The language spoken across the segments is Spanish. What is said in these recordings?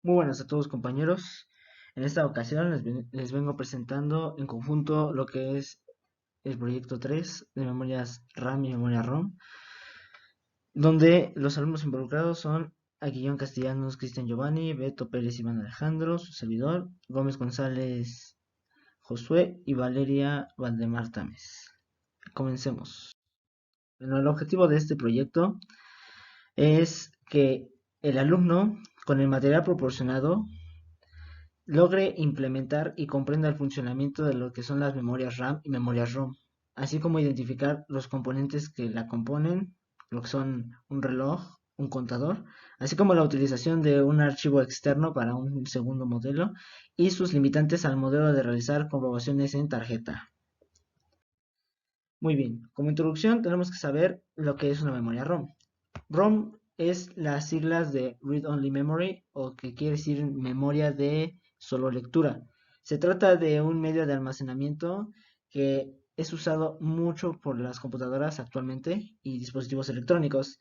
Muy buenas a todos compañeros. En esta ocasión les vengo presentando en conjunto lo que es el proyecto 3 de memorias RAM y memoria ROM, donde los alumnos involucrados son Aguillón Castellanos, Cristian Giovanni, Beto Pérez Iván Alejandro, su servidor, Gómez González Josué y Valeria Valdemar Tames. Comencemos. Bueno, el objetivo de este proyecto es que el alumno, con el material proporcionado, logre implementar y comprenda el funcionamiento de lo que son las memorias RAM y memorias ROM, así como identificar los componentes que la componen, lo que son un reloj, un contador, así como la utilización de un archivo externo para un segundo modelo y sus limitantes al modelo de realizar comprobaciones en tarjeta. Muy bien, como introducción tenemos que saber lo que es una memoria ROM. ROM es las siglas de Read Only Memory, o que quiere decir memoria de solo lectura. Se trata de un medio de almacenamiento que es usado mucho por las computadoras actualmente y dispositivos electrónicos.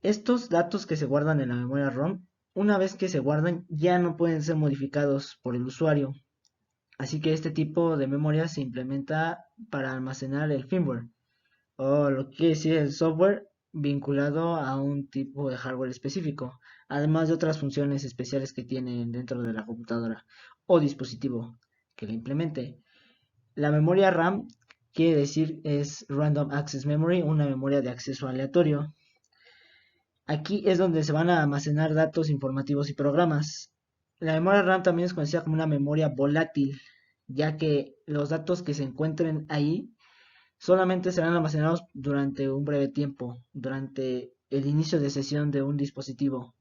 Estos datos que se guardan en la memoria ROM, una vez que se guardan, ya no pueden ser modificados por el usuario. Así que este tipo de memoria se implementa para almacenar el firmware, o lo que quiere decir el software vinculado a un tipo de hardware específico, además de otras funciones especiales que tienen dentro de la computadora o dispositivo que la implemente. La memoria RAM quiere decir es Random Access Memory, una memoria de acceso aleatorio. Aquí es donde se van a almacenar datos informativos y programas. La memoria RAM también es conocida como una memoria volátil, ya que los datos que se encuentren ahí solamente serán almacenados durante un breve tiempo, durante el inicio de sesión de un dispositivo,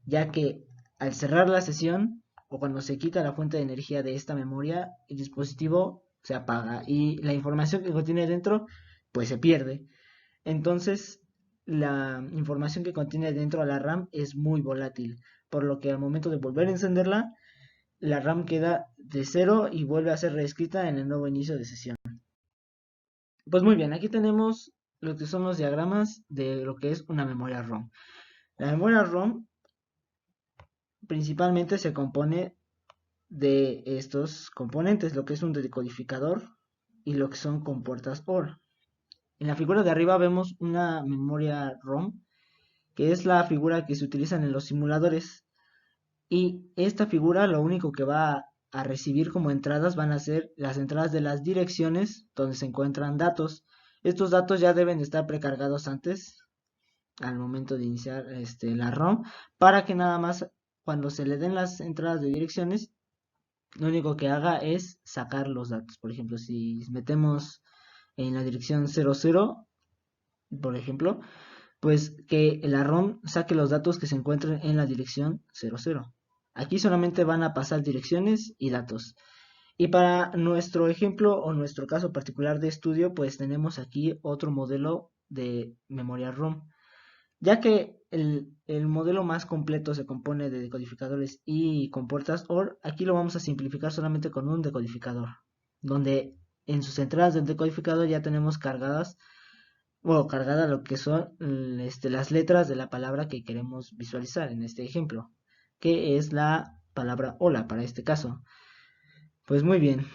ya que al cerrar la sesión o cuando se quita la fuente de energía de esta memoria, el dispositivo se apaga y la información que contiene dentro pues se pierde. Entonces, la información que contiene dentro de la RAM es muy volátil, por lo que al momento de volver a encenderla, la RAM queda de cero y vuelve a ser reescrita en el nuevo inicio de sesión. Pues muy bien, aquí tenemos lo que son los diagramas de lo que es una memoria ROM. La memoria ROM principalmente se compone de estos componentes, lo que es un decodificador y lo que son compuertas OR. En la figura de arriba vemos una memoria ROM, que es la figura que se utiliza en los simuladores. Y esta figura lo único que va a recibir como entradas van a ser las entradas de las direcciones donde se encuentran datos. Estos datos ya deben estar precargados antes, al momento de iniciar la ROM, para que nada más cuando se le den las entradas de direcciones, lo único que haga es sacar los datos. Por ejemplo, si metemos en la dirección 00, por ejemplo, pues que la ROM saque los datos que se encuentren en la dirección 00. Aquí solamente van a pasar direcciones y datos. Y para nuestro ejemplo o nuestro caso particular de estudio, pues tenemos aquí otro modelo de memoria ROM. Ya que el modelo más completo se compone de decodificadores y compuertas OR, aquí lo vamos a simplificar solamente con un decodificador, donde en sus entradas del decodificador ya tenemos cargadas, bueno, cargada lo que son las letras de la palabra que queremos visualizar en este ejemplo, que es la palabra hola para este caso. Pues muy bien,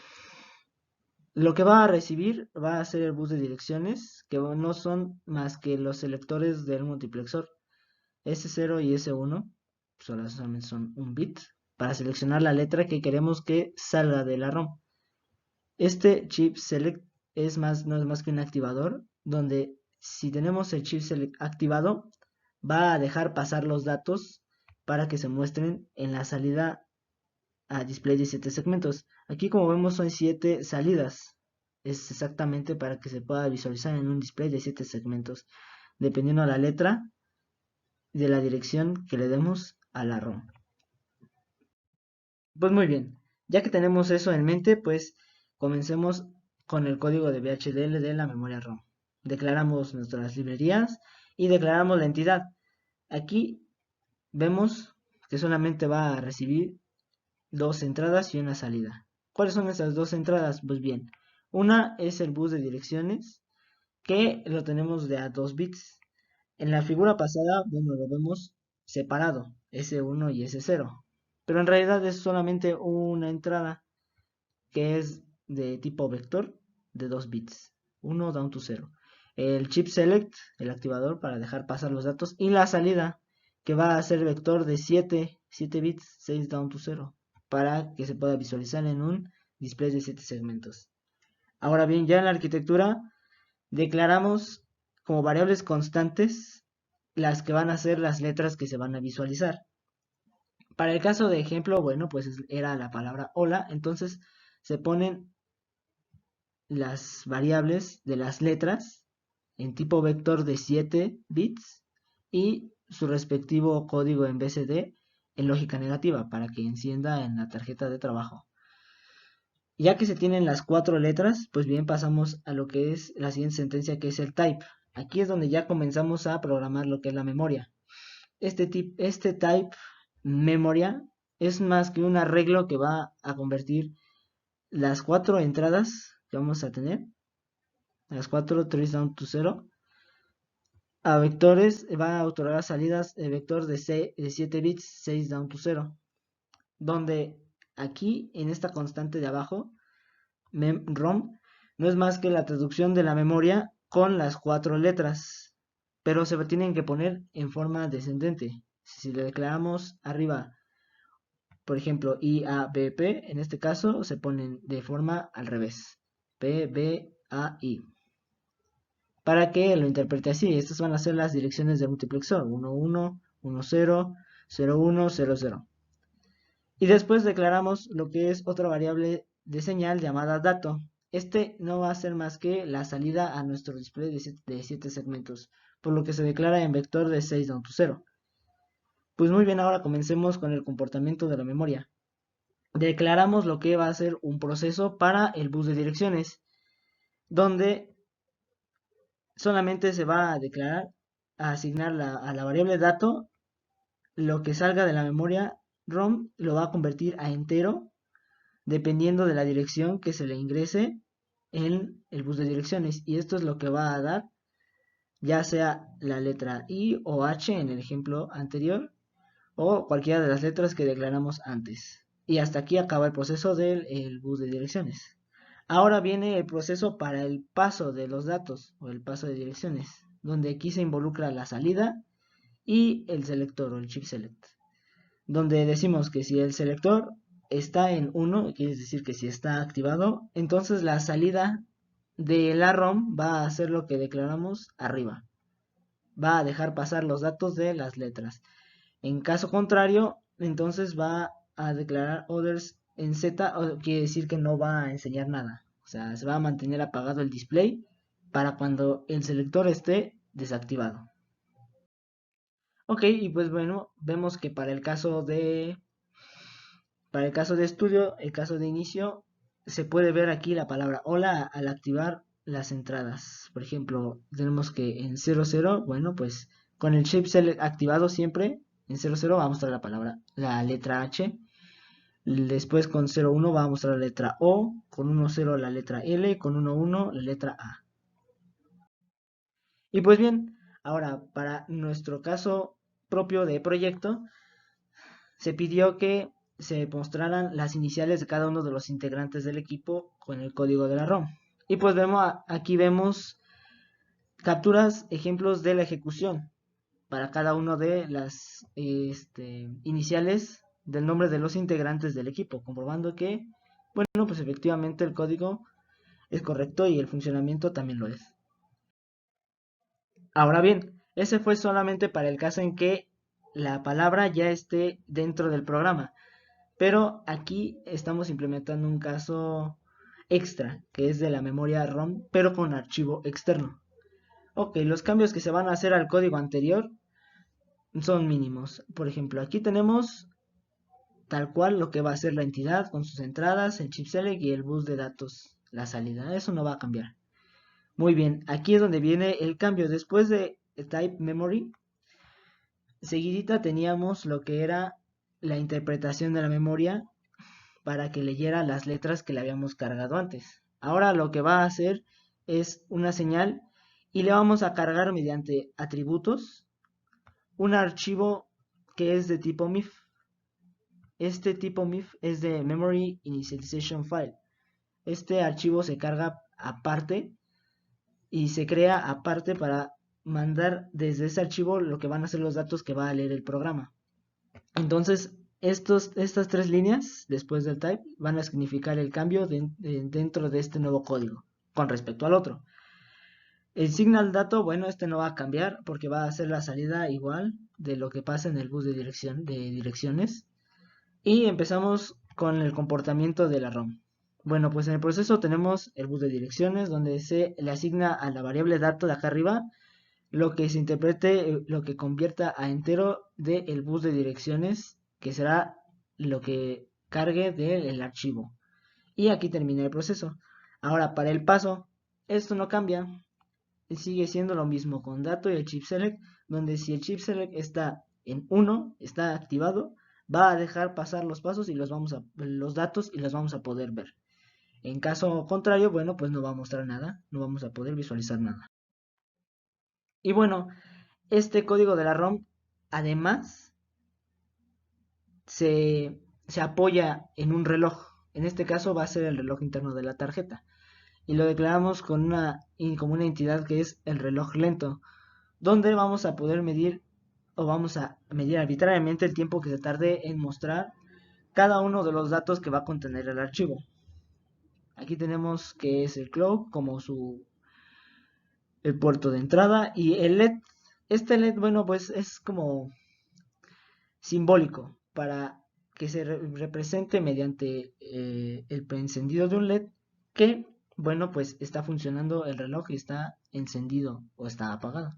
lo que va a recibir va a ser el bus de direcciones, que no son más que los selectores del multiplexor. S0 y S1 solamente son un bit para seleccionar la letra que queremos que salga de la ROM. Este chip select no es más que un activador, donde si tenemos el chip select activado, va a dejar pasar los datos para que se muestren en la salida a display de 7 segmentos. Aquí como vemos son 7 salidas. Es exactamente para que se pueda visualizar en un display de 7 segmentos. Dependiendo de la letra, de la dirección que le demos a la ROM. Pues muy bien, ya que tenemos eso en mente, pues comencemos con el código de VHDL de la memoria ROM. Declaramos nuestras librerías y declaramos la entidad. Aquí vemos que solamente va a recibir dos entradas y una salida. ¿Cuáles son esas dos entradas? Pues bien, una es el bus de direcciones, que lo tenemos de a 2 bits. En la figura pasada, bueno, lo vemos separado. S1 y S0. Pero en realidad es solamente una entrada que es de tipo vector de 2 bits, 1 down to 0. El chip select, el activador para dejar pasar los datos, y la salida, que va a ser vector de 7 bits, 6 down to 0, para que se pueda visualizar en un display de 7 segmentos. Ahora bien, ya en la arquitectura declaramos como variables constantes las que van a ser las letras que se van a visualizar. Para el caso de ejemplo, bueno, pues era la palabra hola, entonces se ponen las variables de las letras en tipo vector de 7 bits y su respectivo código en BCD en lógica negativa para que encienda en la tarjeta de trabajo. Ya que se tienen las 4 letras, pues bien pasamos a lo que es la siguiente sentencia, que es el type. Aquí es donde ya comenzamos a programar lo que es la memoria. Este type memoria es más que un arreglo que va a convertir las 4 entradas que vamos a tener, las 4 trace down to 0, a vectores. Va a otorgar salidas de vector de 7 bits, 6 down to 0, donde aquí en esta constante de abajo, ROM, no es más que la traducción de la memoria con las 4 letras, pero se tienen que poner en forma descendente. Si le declaramos arriba, por ejemplo, IABP, en este caso se ponen de forma al revés, PBAI, para que lo interprete así. Estas van a ser las direcciones de multiplexor: 11, 10, 01, 00. Y después declaramos lo que es otra variable de señal llamada dato. Este no va a ser más que la salida a nuestro display de 7 segmentos, por lo que se declara en vector de 6 down to 0. Pues muy bien, ahora comencemos con el comportamiento de la memoria. Declaramos lo que va a ser un proceso para el bus de direcciones, donde solamente se va a declarar, a asignar a la variable dato, lo que salga de la memoria ROM lo va a convertir a entero dependiendo de la dirección que se le ingrese en el bus de direcciones, y esto es lo que va a dar ya sea la letra I o H en el ejemplo anterior, o cualquiera de las letras que declaramos antes. Y hasta aquí acaba el proceso del bus de direcciones. Ahora viene el proceso para el paso de los datos o el paso de direcciones, donde aquí se involucra la salida y el selector o el chip select, donde decimos que si el selector está en 1, quiere decir que si está activado, entonces la salida de la ROM va a hacer lo que declaramos arriba, va a dejar pasar los datos de las letras. En caso contrario, entonces va a declarar others en Z, quiere decir que no va a enseñar nada. O sea, se va a mantener apagado el display para cuando el selector esté desactivado. Ok, y pues bueno, vemos que para el caso de estudio, el caso de inicio, se puede ver aquí la palabra hola al activar las entradas. Por ejemplo, tenemos que en 00, bueno, pues con el chip select activado siempre, en 00 va a mostrar la letra H. Después con 01 va a mostrar la letra O, con 10 la letra L, con 11 la letra A. Y pues bien, ahora para nuestro caso propio de proyecto, se pidió que se mostraran las iniciales de cada uno de los integrantes del equipo con el código de la ROM. Y pues aquí vemos capturas, ejemplos de la ejecución para cada uno de las iniciales del nombre de los integrantes del equipo, comprobando que, bueno, pues efectivamente el código es correcto y el funcionamiento también lo es. Ahora bien, ese fue solamente para el caso en que la palabra ya esté dentro del programa. Pero aquí estamos implementando un caso extra, que es de la memoria ROM, pero con archivo externo. Ok, los cambios que se van a hacer al código anterior son mínimos. Por ejemplo, aquí tenemos tal cual lo que va a ser la entidad con sus entradas, el chip select y el bus de datos, la salida. Eso no va a cambiar. Muy bien, aquí es donde viene el cambio. Después de type memory, seguidita teníamos lo que era la interpretación de la memoria para que leyera las letras que le habíamos cargado antes. Ahora lo que va a hacer es una señal y le vamos a cargar mediante atributos un archivo que es de tipo MIF. Este tipo MIF es de Memory Initialization File. Este archivo se carga aparte y se crea aparte para mandar desde ese archivo lo que van a ser los datos que va a leer el programa. Entonces, estas tres líneas después del type van a significar el cambio dentro de este nuevo código con respecto al otro. El signal dato, bueno, este no va a cambiar porque va a ser la salida igual de lo que pasa en el bus de direcciones. Y empezamos con el comportamiento de la ROM. Bueno, pues en el proceso tenemos el bus de direcciones donde se le asigna a la variable dato de acá arriba lo que se interprete, lo que convierta a entero del bus de direcciones, que será lo que cargue del archivo. Y aquí termina el proceso. Ahora, para el paso, esto no cambia. Sigue siendo lo mismo con dato y el chip select, donde si el chip select está en 1, está activado, va a dejar pasar los pasos y los datos y los vamos a poder ver. En caso contrario, bueno, pues no va a mostrar nada, no vamos a poder visualizar nada. Y bueno, este código de la ROM además se apoya en un reloj. En este caso va a ser el reloj interno de la tarjeta. Y lo declaramos como una entidad que es el reloj lento, donde vamos a poder medir o vamos a medir arbitrariamente el tiempo que se tarde en mostrar cada uno de los datos que va a contener el archivo. Aquí tenemos que es el clock como el puerto de entrada y el LED. Este LED, bueno, pues es como simbólico para que se represente mediante el preencendido de un LED que, bueno, pues está funcionando el reloj y está encendido o está apagado.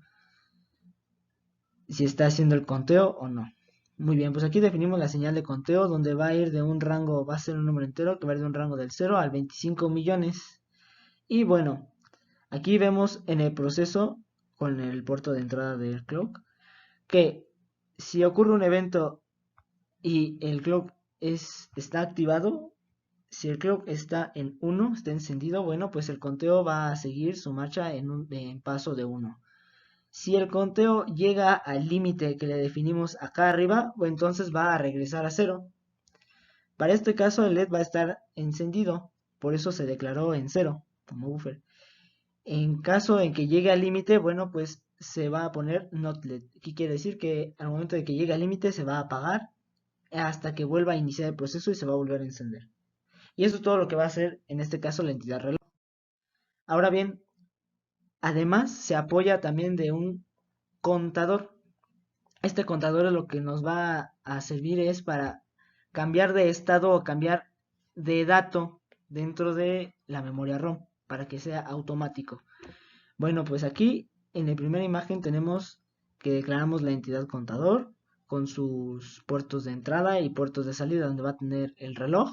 Si está haciendo el conteo o no. Muy bien, pues aquí definimos la señal de conteo donde va a ir de un rango, va a ser un número entero que va a ir de un rango del 0 al 25 millones. Y bueno, aquí vemos en el proceso con el puerto de entrada del clock que si ocurre un evento y el clock está activado, si el clock está en 1, está encendido, bueno, pues el conteo va a seguir su marcha en paso de 1. Si el conteo llega al límite que le definimos acá arriba, pues entonces va a regresar a 0. Para este caso el LED va a estar encendido, por eso se declaró en 0 como buffer. En caso en que llegue al límite, bueno, pues se va a poner not LED. ¿Qué quiere decir? Que al momento de que llegue al límite se va a apagar hasta que vuelva a iniciar el proceso y se va a volver a encender. Y eso es todo lo que va a hacer en este caso la entidad reloj. Ahora bien, además se apoya también de un contador. Este contador lo que nos va a servir es para cambiar de estado o cambiar de dato dentro de la memoria ROM para que sea automático. Bueno, pues aquí en la primera imagen tenemos que declaramos la entidad contador con sus puertos de entrada y puertos de salida donde va a tener el reloj,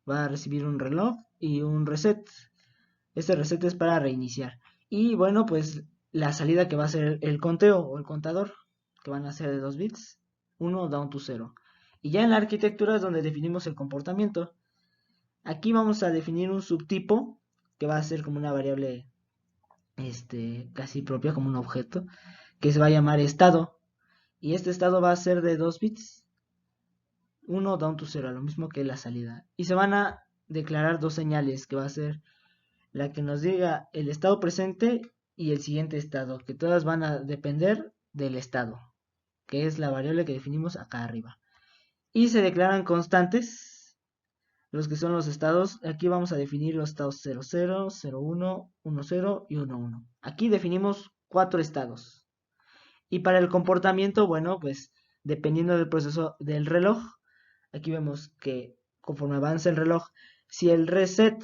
va a recibir un reloj y un reset. Este reset es para reiniciar. Y bueno, pues la salida que va a ser el conteo o el contador, que van a ser de 2 bits, 1 down to 0. Y ya en la arquitectura es donde definimos el comportamiento. Aquí vamos a definir un subtipo que va a ser como una variable casi propia, como un objeto, que se va a llamar estado. Y este estado va a ser de 2 bits, 1 down to 0, lo mismo que la salida. Y se van a declarar dos señales, que va a ser la que nos diga el estado presente y el siguiente estado, que todas van a depender del estado, que es la variable que definimos acá arriba. Y se declaran constantes, los que son los estados. Aquí vamos a definir los estados 00, 01, 10 y 11. Aquí definimos 4 estados. Y para el comportamiento, bueno, pues dependiendo del proceso del reloj, aquí vemos que conforme avanza el reloj, si el reset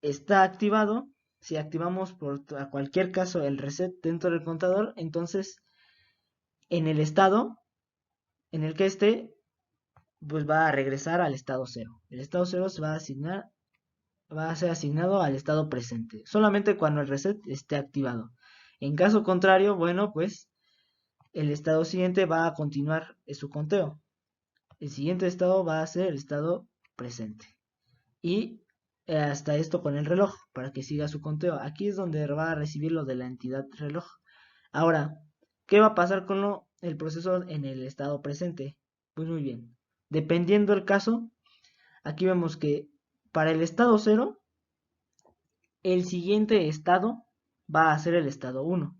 está activado, si activamos por cualquier caso el reset dentro del contador, entonces en el estado en el que esté, pues va a regresar al estado 0. El estado 0 se va a asignar, va a ser asignado al estado presente, solamente cuando el reset esté activado. En caso contrario, bueno, pues el estado siguiente va a continuar su conteo. El siguiente estado va a ser el estado presente. Y hasta esto con el reloj, para que siga su conteo. Aquí es donde va a recibir lo de la entidad reloj. Ahora, ¿qué va a pasar con el procesador en el estado presente. Pues muy bien. Dependiendo del caso, aquí vemos que para el estado 0, el siguiente estado va a ser el estado 1.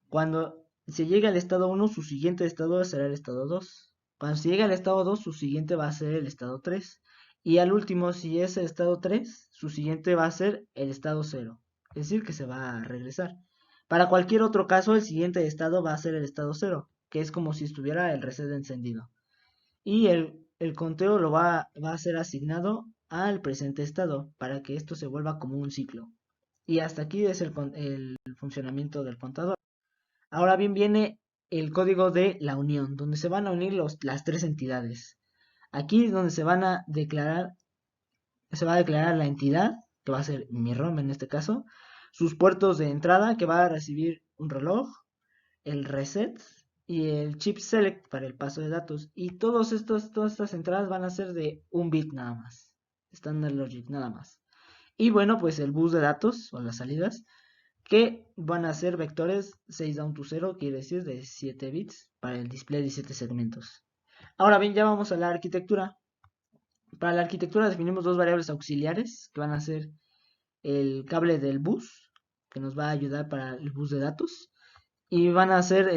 Cuando se llega al estado 1, su siguiente estado será el estado 2. Cuando se llega al estado 2, su siguiente va a ser el estado 3. Y al último, si es el estado 3, su siguiente va a ser el estado 0. Es decir, que se va a regresar. Para cualquier otro caso, el siguiente estado va a ser el estado 0, que es como si estuviera el reset encendido. Y el conteo va a ser asignado al presente estado para que esto se vuelva como un ciclo. Y hasta aquí es el funcionamiento del contador. Ahora bien viene el código de la unión, donde se van a unir las tres entidades. Aquí es donde se va a declarar la entidad, que va a ser mi ROM en este caso, sus puertos de entrada, que va a recibir un reloj, el reset y el chip select para el paso de datos. Y todas estas entradas van a ser de un bit nada más. Standard Logic nada más. Y bueno, pues el bus de datos o las salidas que van a ser vectores 6 down to 0, quiere decir de 7 bits para el display de 7 segmentos. Ahora bien, ya vamos a la arquitectura. Para la arquitectura definimos dos variables auxiliares que van a ser el cable del bus, que nos va a ayudar para el bus de datos, y van a ser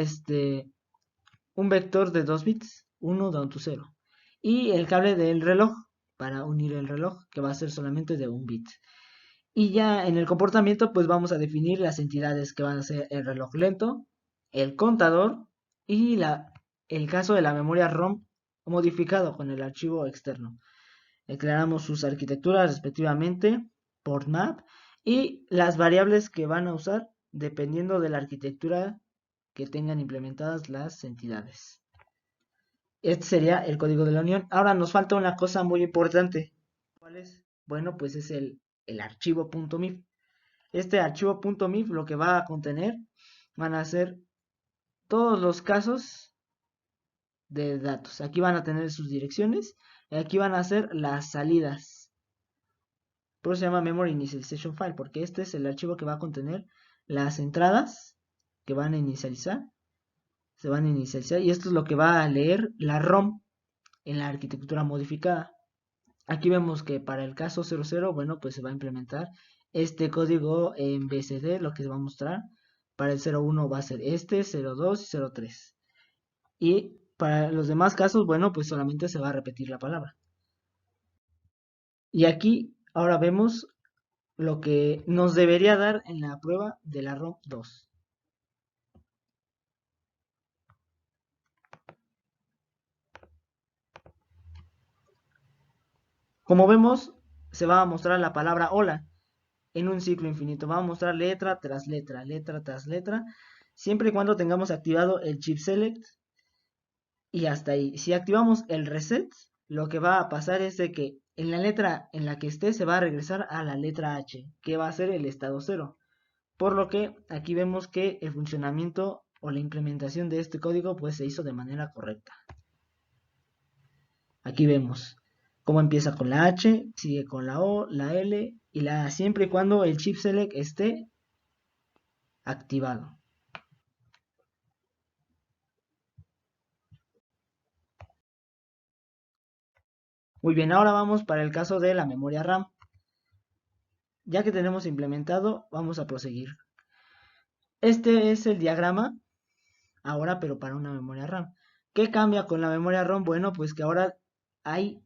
un vector de 2 bits, 1 down to 0, y el cable del reloj para unir el reloj, que va a ser solamente de 1 bit. Y ya en el comportamiento, pues vamos a definir las entidades que van a ser el reloj lento, el contador y el caso de la memoria ROM modificado con el archivo externo. Declaramos sus arquitecturas respectivamente, port map y las variables que van a usar dependiendo de la arquitectura que tengan implementadas las entidades. Este sería el código de la unión. Ahora nos falta una cosa muy importante. ¿Cuál es? Bueno, pues es el archivo .mif. Este archivo .mif lo que va a contener van a ser todos los casos de datos. Aquí van a tener sus direcciones y aquí van a ser las salidas. Por eso se llama Memory Initialization File, porque este es el archivo que va a contener las entradas que van a inicializar. Se van a inicializar y esto es lo que va a leer la ROM en la arquitectura modificada. Aquí vemos que para el caso 00, bueno, pues se va a implementar este código en BCD, lo que se va a mostrar. Para el 01 va a ser este, 02 y 03. Y para los demás casos, bueno, pues solamente se va a repetir la palabra. Y aquí ahora vemos lo que nos debería dar en la prueba de la ROM 2. Como vemos, se va a mostrar la palabra hola en un ciclo infinito. Va a mostrar letra tras letra, letra tras letra, siempre y cuando tengamos activado el chip select y hasta ahí. Si activamos el reset, lo que va a pasar es de que en la letra en la que esté se va a regresar a la letra H, que va a ser el estado 0. Por lo que aquí vemos que el funcionamiento o la implementación de este código pues se hizo de manera correcta. Aquí vemos cómo empieza con la H, sigue con la O, la L y la A, siempre y cuando el chip select esté activado. Muy bien, ahora vamos para el caso de la memoria RAM. Ya que tenemos implementado, vamos a proseguir. Este es el diagrama ahora, pero para una memoria RAM. ¿Qué cambia con la memoria ROM? Bueno, pues que ahora hay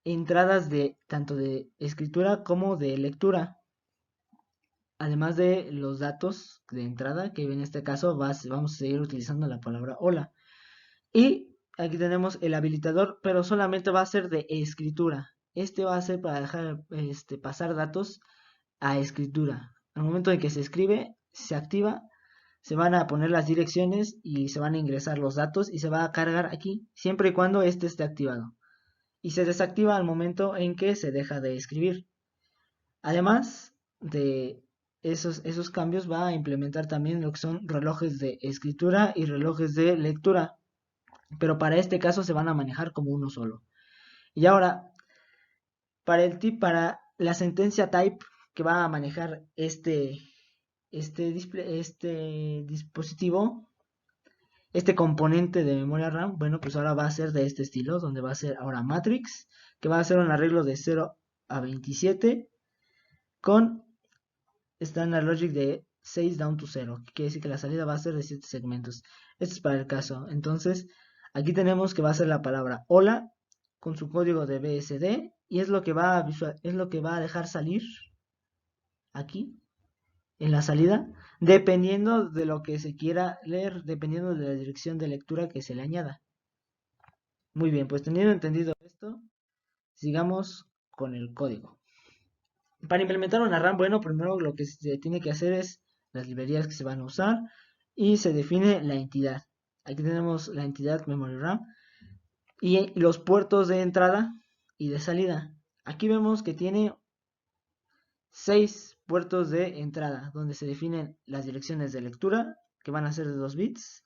entradas de tanto de escritura como de lectura. Además de los datos de entrada, que en este caso vamos a seguir utilizando la palabra hola. Y aquí tenemos el habilitador, pero solamente va a ser de escritura. Este va a ser para dejar pasar datos a escritura. Al momento en que se escribe, se activa, se van a poner las direcciones y se van a ingresar los datos y se va a cargar aquí, siempre y cuando este esté activado. Y se desactiva al momento en que se deja de escribir. Además de esos cambios, va a implementar también lo que son relojes de escritura y relojes de lectura. Pero para este caso se van a manejar como uno solo. Y ahora, para la sentencia type que va a manejar este dispositivo, Este componente de memoria RAM, bueno, pues ahora va a ser de este estilo, donde va a ser ahora matrix, que va a ser un arreglo de 0 a 27 con standard logic de 6 down to 0, que quiere decir que la salida va a ser de 7 segmentos. Esto es para el caso. Entonces, aquí tenemos que va a ser la palabra hola con su código de BSD y es lo que va a es lo que va a dejar salir aquí en la salida, dependiendo de lo que se quiera leer, dependiendo de la dirección de lectura que se le añada. Muy bien, pues teniendo entendido esto, sigamos con el código. Para implementar una RAM, bueno, primero lo que se tiene que hacer es las librerías que se van a usar y se define la entidad. Aquí tenemos la entidad memory RAM y los puertos de entrada y de salida. Aquí vemos que tiene 6 puertos de entrada, donde se definen las direcciones de lectura, que van a ser de 2 bits,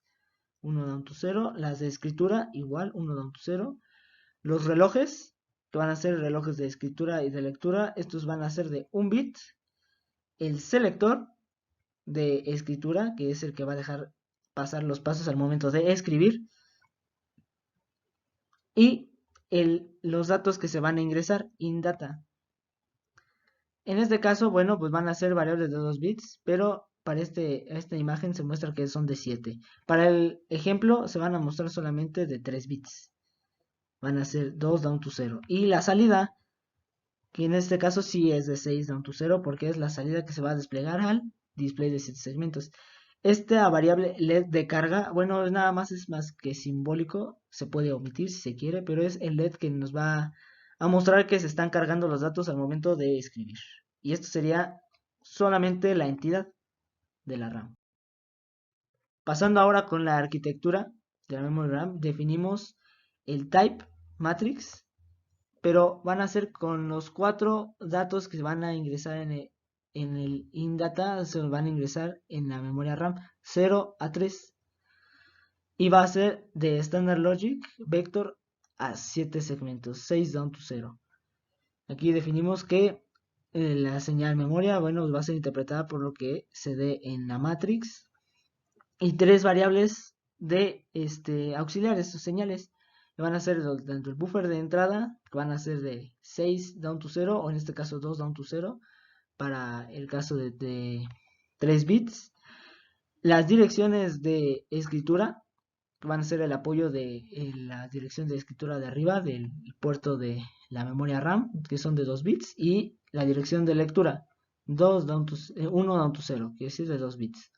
1 down to 0, las de escritura, igual, 1 down to 0, los relojes, que van a ser relojes de escritura y de lectura, estos van a ser de 1 bit, el selector de escritura, que es el que va a dejar pasar los pasos al momento de escribir, y los datos que se van a ingresar, indata. En este caso, bueno, pues van a ser variables de 2 bits, pero para esta imagen se muestra que son de 7. Para el ejemplo se van a mostrar solamente de 3 bits. Van a ser 2 down to 0. Y la salida, que en este caso sí es de 6 down to 0, porque es la salida que se va a desplegar al display de 7 segmentos. Esta variable LED de carga, bueno, nada más es más que simbólico, se puede omitir si se quiere, pero es el LED que nos va a mostrar que se están cargando los datos al momento de escribir. Y esto sería solamente la entidad de la RAM. Pasando ahora con la arquitectura de la memory RAM, definimos el type matrix, pero van a ser con los 4 datos que van a ingresar en el indata, se van a ingresar en la memoria RAM 0 a 3 y va a ser de standard logic vector a 7 segmentos, 6 down to 0. Aquí definimos que la señal memoria, bueno, va a ser interpretada por lo que se dé en la matrix y 3 variables de auxiliares o señales que van a ser tanto el buffer de entrada, que van a ser de 6 down to 0 o en este caso 2 down to 0 para el caso de 3 bits, las direcciones de escritura que van a ser el apoyo de la dirección de escritura de arriba del puerto de la memoria RAM, que son de 2 bits, y la dirección de lectura, 1 down to 0, que es de 2 bits.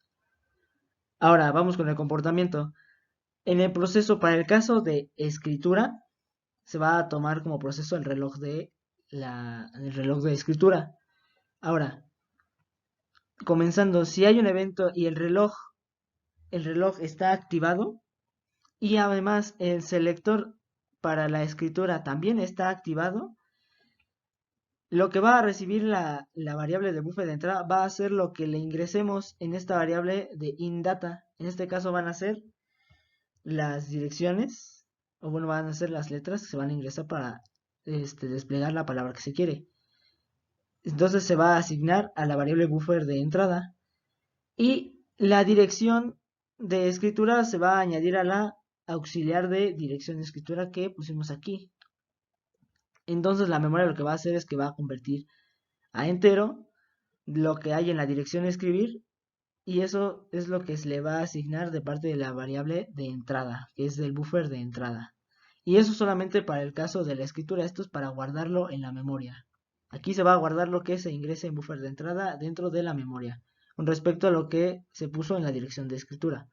Ahora vamos con el comportamiento. En el proceso, para el caso de escritura, se va a tomar como proceso el reloj de escritura. Ahora, comenzando, si hay un evento y el reloj está activado, y además el selector para la escritura también está activado, lo que va a recibir la variable de buffer de entrada va a ser lo que le ingresemos en esta variable de indata. En este caso van a ser las direcciones, o bueno, van a ser las letras que se van a ingresar para desplegar la palabra que se quiere. Entonces se va a asignar a la variable buffer de entrada y la dirección de escritura se va a añadir a la auxiliar de dirección de escritura que pusimos aquí. Entonces la memoria lo que va a hacer es que va a convertir a entero lo que hay en la dirección de escribir y eso es lo que se le va a asignar de parte de la variable de entrada, que es del buffer de entrada. Y eso solamente para el caso de la escritura, esto es para guardarlo en la memoria. Aquí se va a guardar lo que se ingrese en buffer de entrada dentro de la memoria, con respecto a lo que se puso en la dirección de escritura.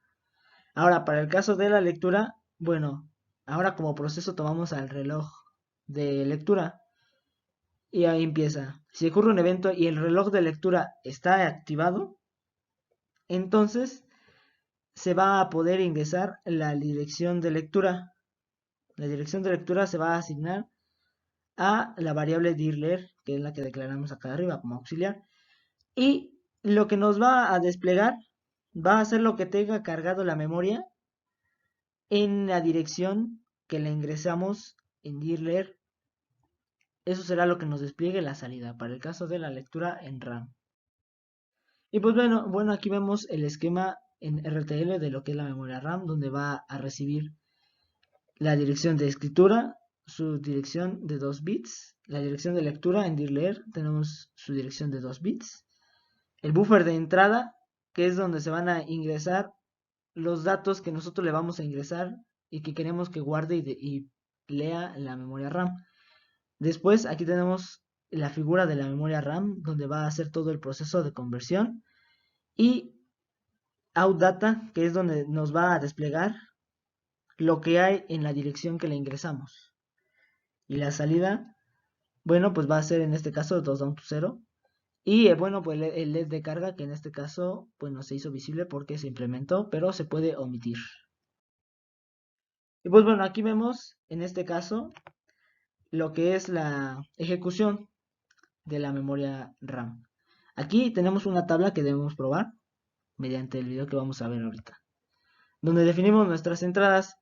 Ahora, para el caso de la lectura, bueno, ahora como proceso tomamos al reloj de lectura y ahí empieza. Si ocurre un evento y el reloj de lectura está activado, entonces se va a poder ingresar la dirección de lectura. La dirección de lectura se va a asignar a la variable dirler, que es la que declaramos acá arriba como auxiliar. Y lo que nos va a desplegar va a ser lo que tenga cargado la memoria en la dirección que le ingresamos en dirler. Eso será lo que nos despliegue la salida para el caso de la lectura en RAM. Y pues bueno, aquí vemos el esquema en RTL de lo que es la memoria RAM, donde va a recibir la dirección de escritura, su dirección de 2 bits, la dirección de lectura en DIR-leer tenemos su dirección de 2 bits, el buffer de entrada, que es donde se van a ingresar los datos que nosotros le vamos a ingresar y que queremos que guarde y lea la memoria RAM. Después aquí tenemos la figura de la memoria RAM, donde va a hacer todo el proceso de conversión, y OutData, que es donde nos va a desplegar lo que hay en la dirección que le ingresamos. Y la salida, bueno, pues va a ser en este caso 2 down to 0. Y bueno, pues el LED de carga, que en este caso pues no se hizo visible porque se implementó, pero se puede omitir. Y pues bueno, aquí vemos en este caso lo que es la ejecución de la memoria RAM. Aquí tenemos una tabla que debemos probar mediante el video que vamos a ver ahorita, donde definimos nuestras entradas,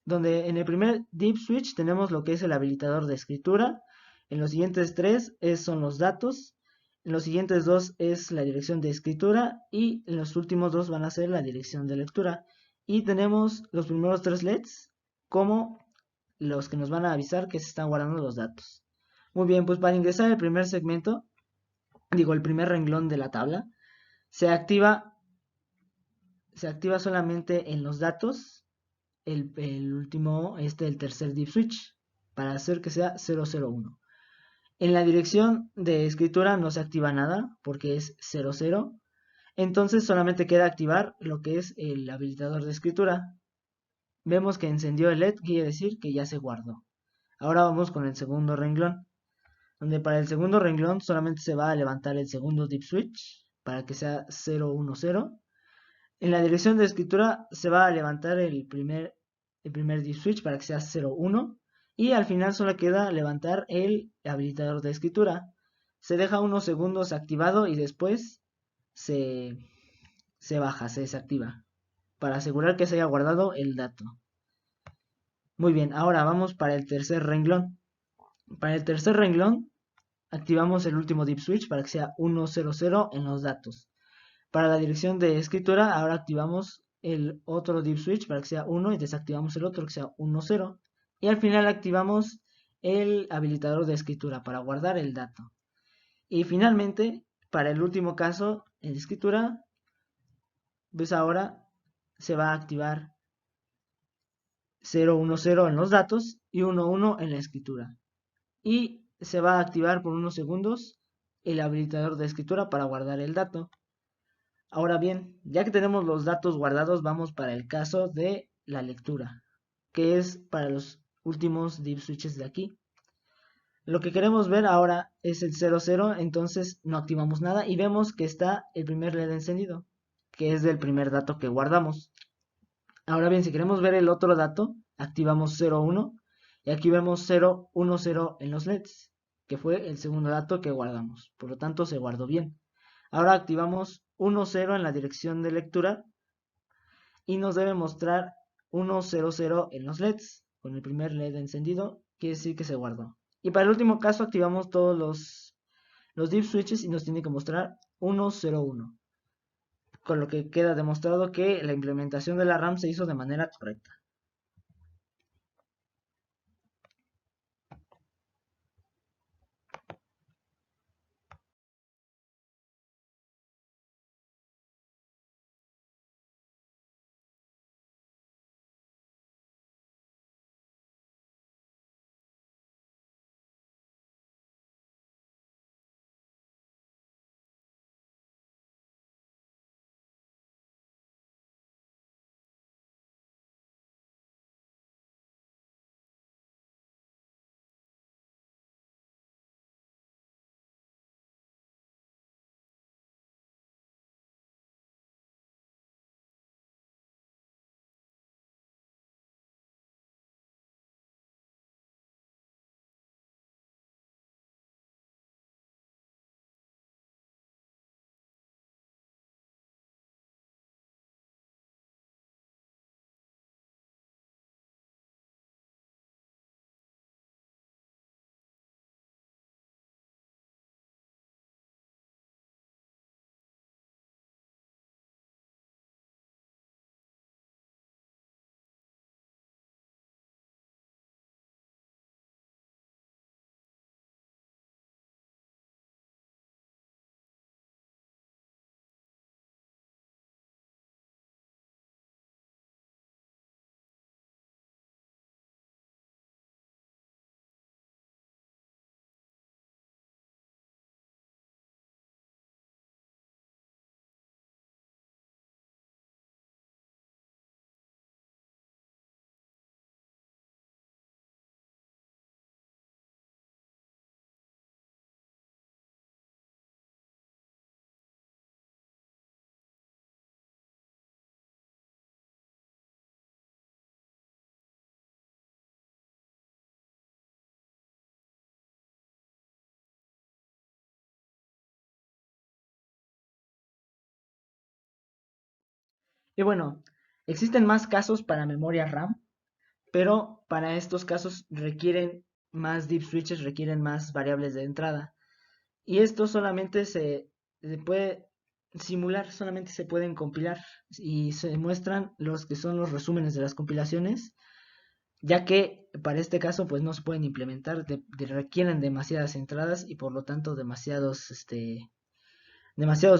donde en el primer deep switch tenemos lo que es el habilitador de escritura, en los siguientes tres son los datos, en los siguientes dos es la dirección de escritura y en los últimos dos van a ser la dirección de lectura. Y tenemos los primeros tres LEDs como los que nos van a avisar que se están guardando los datos. Muy bien, pues para ingresar el primer segmento, el primer renglón de la tabla, se activa solamente en los datos el último, el tercer deep switch, para hacer que sea 001. En la dirección de escritura no se activa nada porque es 00. Entonces solamente queda activar lo que es el habilitador de escritura. Vemos que encendió el LED, quiere decir que ya se guardó. Ahora vamos con el segundo renglón, donde para el segundo renglón solamente se va a levantar el segundo deep switch para que sea 010. En la dirección de escritura se va a levantar el primer deep switch para que sea 01. Y al final solo queda levantar el habilitador de escritura. Se deja unos segundos activado y después se baja, se desactiva, para asegurar que se haya guardado el dato. Muy bien, ahora vamos para el tercer renglón. Para el tercer renglón activamos el último deep switch para que sea 100 en los datos. Para la dirección de escritura ahora activamos el otro deep switch para que sea 1 y desactivamos el otro que sea 10. Y al final activamos el habilitador de escritura para guardar el dato. Y finalmente, para el último caso en escritura, pues ahora se va a activar 010 en los datos y 11 en la escritura. Y se va a activar por unos segundos el habilitador de escritura para guardar el dato. Ahora bien, ya que tenemos los datos guardados, vamos para el caso de la lectura, que es para los últimos deep switches de aquí. Lo que queremos ver ahora es el 00, entonces no activamos nada y vemos que está el primer LED encendido, que es del primer dato que guardamos. Ahora bien, si queremos ver el otro dato, activamos 01 y aquí vemos 010 en los LEDs, que fue el segundo dato que guardamos. Por lo tanto, se guardó bien. Ahora activamos 10 en la dirección de lectura y nos debe mostrar 100 en los LEDs. Con el primer LED encendido, quiere decir que se guardó. Y para el último caso activamos todos los deep switches y nos tiene que mostrar 101. Con lo que queda demostrado que la implementación de la RAM se hizo de manera correcta. Y bueno, existen más casos para memoria RAM, pero para estos casos requieren más deep switches, requieren más variables de entrada. Y esto solamente se puede simular, solamente se pueden compilar y se muestran los que son los resúmenes de las compilaciones, ya que para este caso pues no se pueden implementar, requieren demasiadas entradas y por lo tanto demasiados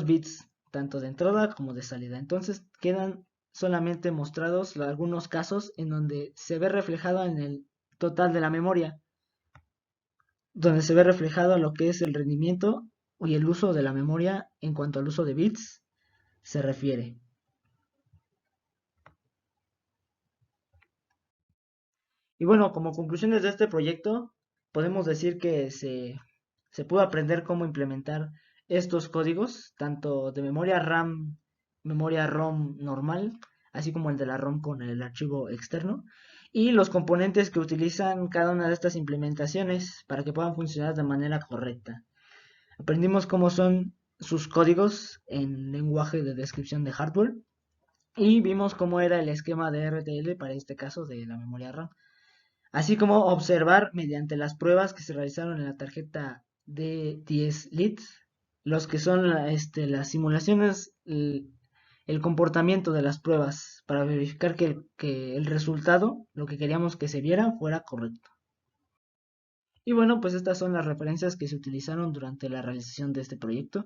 bits tanto de entrada como de salida. Entonces quedan solamente mostrados algunos casos en donde se ve reflejado en el total de la memoria, donde se ve reflejado lo que es el rendimiento y el uso de la memoria en cuanto al uso de bits se refiere. Y bueno, como conclusiones de este proyecto, podemos decir que se pudo aprender cómo implementar estos códigos, tanto de memoria RAM, memoria ROM normal, así como el de la ROM con el archivo externo, y los componentes que utilizan cada una de estas implementaciones para que puedan funcionar de manera correcta. Aprendimos cómo son sus códigos en lenguaje de descripción de hardware y vimos cómo era el esquema de RTL para este caso de la memoria RAM, así como observar mediante las pruebas que se realizaron en la tarjeta D10 Lite, los que son las simulaciones, el comportamiento de las pruebas para verificar que el resultado, lo que queríamos que se viera, fuera correcto. Y bueno, pues estas son las referencias que se utilizaron durante la realización de este proyecto.